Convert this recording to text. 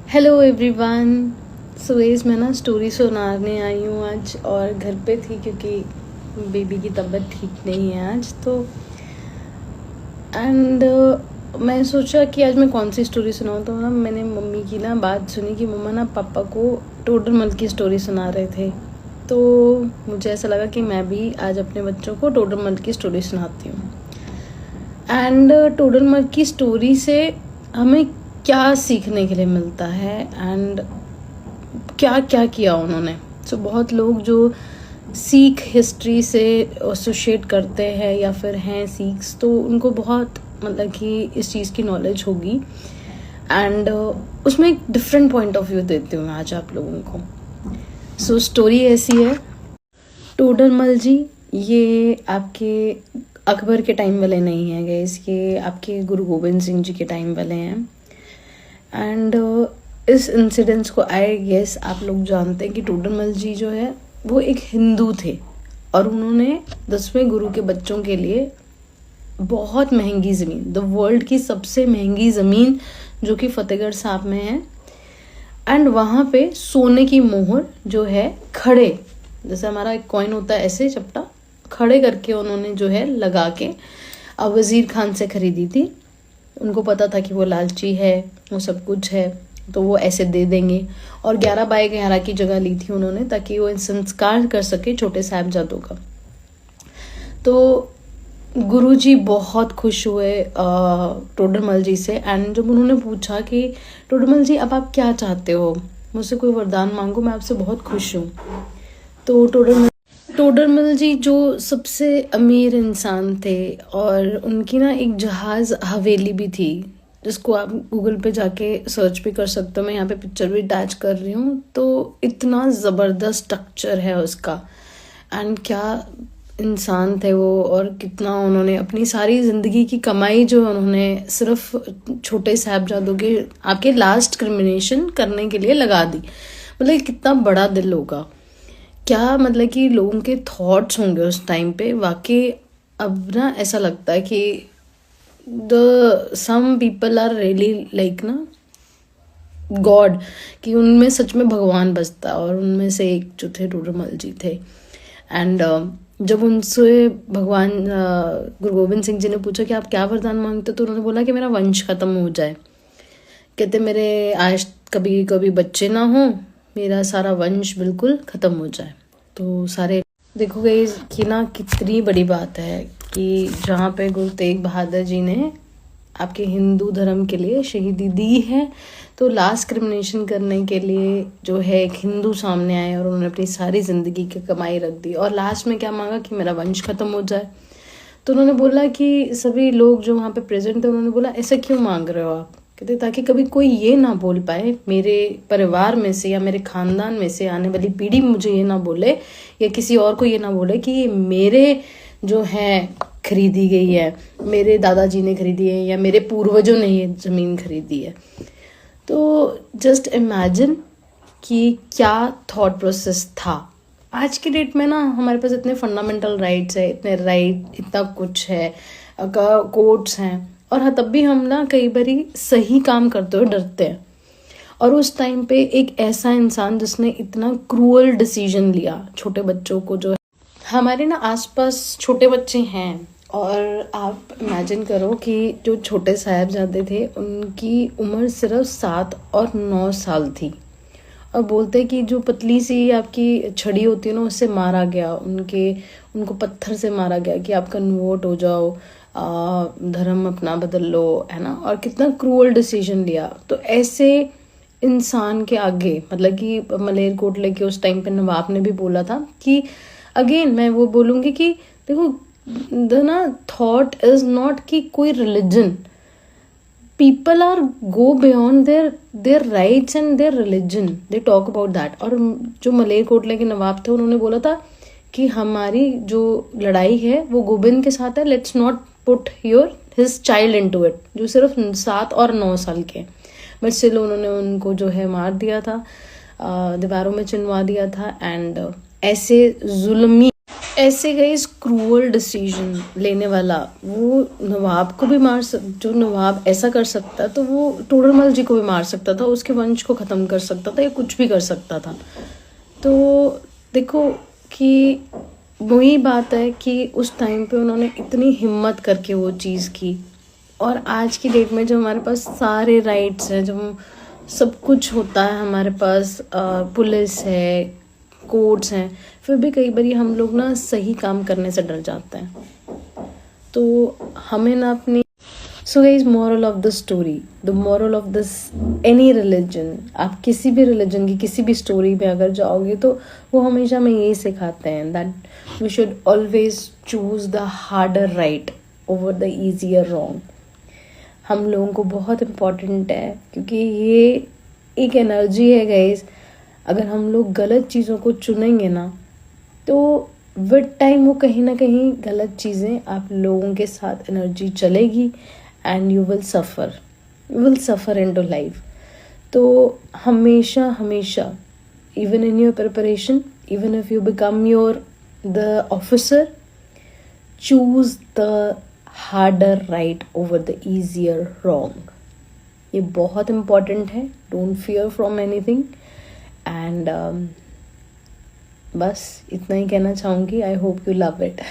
Hello everyone. Suresh मैं ना story सुनाने आई हूँ आज, और घर पे थी क्योंकि बेबी की तबीयत ठीक नहीं है आज तो। एंड मैं सोचा कि आज मैं कौन सी स्टोरी सुनाऊँ, तो ना मैंने मम्मी की ना बात सुनी कि मम्मा ना पापा को टोडरमल की स्टोरी सुना रहे थे। तो मुझे ऐसा लगा कि मैं भी आज अपने बच्चों को टोडरमल की स्टोरी सुनाती हूँ। एंड टोडरमल की स्टोरी से हमें क्या सीखने के लिए मिलता है एंड क्या क्या किया उन्होंने। सो बहुत लोग जो सिख हिस्ट्री से एसोशिएट करते हैं या फिर हैं सिख्स, तो उनको बहुत मतलब कि इस चीज़ की नॉलेज होगी। एंड उसमें एक डिफरेंट पॉइंट ऑफ व्यू देती हूँ मैं आज आप लोगों को। सो स्टोरी ऐसी है, टोडरमल जी ये आपके अकबर के टाइम वाले नहीं हैं गाइस, ये आपके गुरु गोविंद सिंह जी के टाइम वाले हैं। एंड इस इंसिडेंट्स को आई गेस आप लोग जानते हैं कि टोडरमल जी जो है वो एक हिंदू थे, और उन्होंने 10वें गुरु के बच्चों के लिए बहुत महंगी ज़मीन, द वर्ल्ड की सबसे महंगी ज़मीन जो कि फतेहगढ़ साहब में है, एंड वहाँ पे सोने की मोहर जो है खड़े, जैसे हमारा एक कॉइन होता है ऐसे चपटा खड़े करके उन्होंने जो है लगा के वज़ीर खान से खरीदी थी। उनको पता था कि वो लालची है, वो सब कुछ है, तो वो ऐसे दे देंगे। और 11/11 की जगह ली थी उन्होंने ताकि वो संस्कार कर सके छोटे साहिबजादों का। तो गुरुजी बहुत खुश हुए टोडरमल जी से। एंड जब उन्होंने पूछा कि टोडरमल जी अब आप क्या चाहते हो, मुझसे कोई वरदान मांगो, मैं आपसे बहुत खुश हूँ। तो टोडरमल जी जो सबसे अमीर इंसान थे, और उनकी ना एक जहाज़ हवेली भी थी जिसको आप गूगल पे जाके सर्च भी कर सकते हो। मैं यहाँ पे पिक्चर भी अटैच कर रही हूँ। तो इतना ज़बरदस्त स्ट्रक्चर है उसका, एंड क्या इंसान थे वो, और कितना उन्होंने अपनी सारी ज़िंदगी की कमाई जो उन्होंने सिर्फ छोटे साहिबजादों के आपके लास्ट क्रिमिनेशन करने के लिए लगा दी। मतलब कितना बड़ा दिल होगा, क्या मतलब कि लोगों के थॉट्स होंगे उस टाइम पे। वाकई अब ना ऐसा लगता है कि some people are really like ना गॉड, कि उनमें सच में भगवान बसता है, और उनमें से एक जो थे टोडरमल जी थे। एंड जब उनसे भगवान गुरु गोविंद सिंह जी ने पूछा कि आप क्या वरदान मांगते, तो उन्होंने बोला कि मेरा वंश खत्म हो जाए। कहते मेरे आज कभी कभी बच्चे ना हो, मेरा सारा वंश बिल्कुल ख़त्म हो जाए। तो सारे देखो गई कि ना कितनी बड़ी बात है कि जहाँ पे गुरु तेग बहादुर जी ने आपके हिंदू धर्म के लिए शहीदी दी है, तो लास्ट क्रिमिनेशन करने के लिए जो है एक हिंदू सामने आए और उन्होंने अपनी सारी ज़िंदगी की कमाई रख दी, और लास्ट में क्या मांगा कि मेरा वंश ख़त्म हो जाए। तो उन्होंने बोला कि सभी लोग जो वहाँ पे प्रेजेंट थे, उन्होंने बोला ऐसा क्यों मांग रहे हो आप। कहते ताकि कभी कोई ये ना बोल पाए, मेरे परिवार में से या मेरे खानदान में से आने वाली पीढ़ी मुझे ये ना बोले, या किसी और को ये ना बोले कि ये मेरे जो है खरीदी गई है, मेरे दादाजी ने खरीदी है, या मेरे पूर्वजों ने ये ज़मीन खरीदी है। तो जस्ट इमेजिन कि क्या थॉट प्रोसेस था। आज की डेट में ना हमारे पास इतने फंडामेंटल राइट्स है, इतने राइट, इतना कुछ है, कोर्ट्स हैं, और हाँ तब भी हम ना कई बारी सही काम करते हुए डरते हैं। और उस टाइम पे एक ऐसा इंसान जिसने इतना क्रूअल डिसीजन लिया छोटे बच्चों को, जो हमारे ना आसपास छोटे बच्चे हैं, और आप इमेजिन करो कि जो छोटे साहिबजादे थे उनकी उम्र सिर्फ 7 और 9 साल थी, और बोलते कि जो पतली सी आपकी छड़ी होती है ना, उससे मारा गया, उनको पत्थर से मारा गया कि आप कन्वर्ट हो जाओ, धर्म अपना बदल लो, है ना। और कितना क्रूअल डिसीजन लिया। तो ऐसे इंसान के आगे मतलब कि मलेरकोटले के उस टाइम पे नवाब ने भी बोला था कि अगेन मैं वो बोलूँगी कि देखो द ना थॉट इज नॉट कि कोई religion, people are go beyond their rights and their religion, they talk about that. और जो मलेरकोटले के नवाब थे उन्होंने बोला था कि हमारी जो लड़ाई है वो गोबिंद के साथ है, let's not put his child into it, जो सिर्फ 7 और 9 साल के। बट स्टिल उन्होंने उनको जो है मार दिया था, दीवारों में चिनवा दिया था। एंड ऐसे जुल्मी ऐसे गई क्रूअल डिसीजन लेने वाला वो नवाब को भी जो नवाब ऐसा कर सकता तो वो टोडरमल जी को भी मार सकता था, उसके वंश को ख़त्म कर सकता था या कुछ भी कर सकता था। तो देखो कि वही बात है कि उस टाइम पे उन्होंने इतनी हिम्मत करके वो चीज़ की, और आज की डेट में जो हमारे पास सारे राइट्स हैं, जो सब कुछ होता है हमारे पास, पुलिस है, कोर्ट्स हैं, फिर भी कई बार हम लोग ना सही काम करने से डर जाते हैं। तो हमें ना अपनी so guys, moral of the story, the moral of this any religion, आप किसी भी रिलीजन की किसी भी स्टोरी में अगर जाओगे तो वो हमेशा हमें यही सिखाते हैं that we should always choose the harder right over the easier wrong. हम लोगों को बहुत इम्पॉर्टेंट है, क्योंकि ये एक एनर्जी है गाइस। अगर हम लोग गलत चीज़ों को चुनेंगे ना तो विद टाइम वो कहीं ना कहीं गलत चीज़ें आप लोगों के साथ एनर्जी चलेगी and you will suffer into life. तो हमेशा हमेशा even in your preparation, even if you become the officer, choose the harder right over the easier wrong. ये बहुत इम्पॉर्टेंट है। Don't fear from anything and बस इतना ही कहना चाहूँगी। I hope you love it.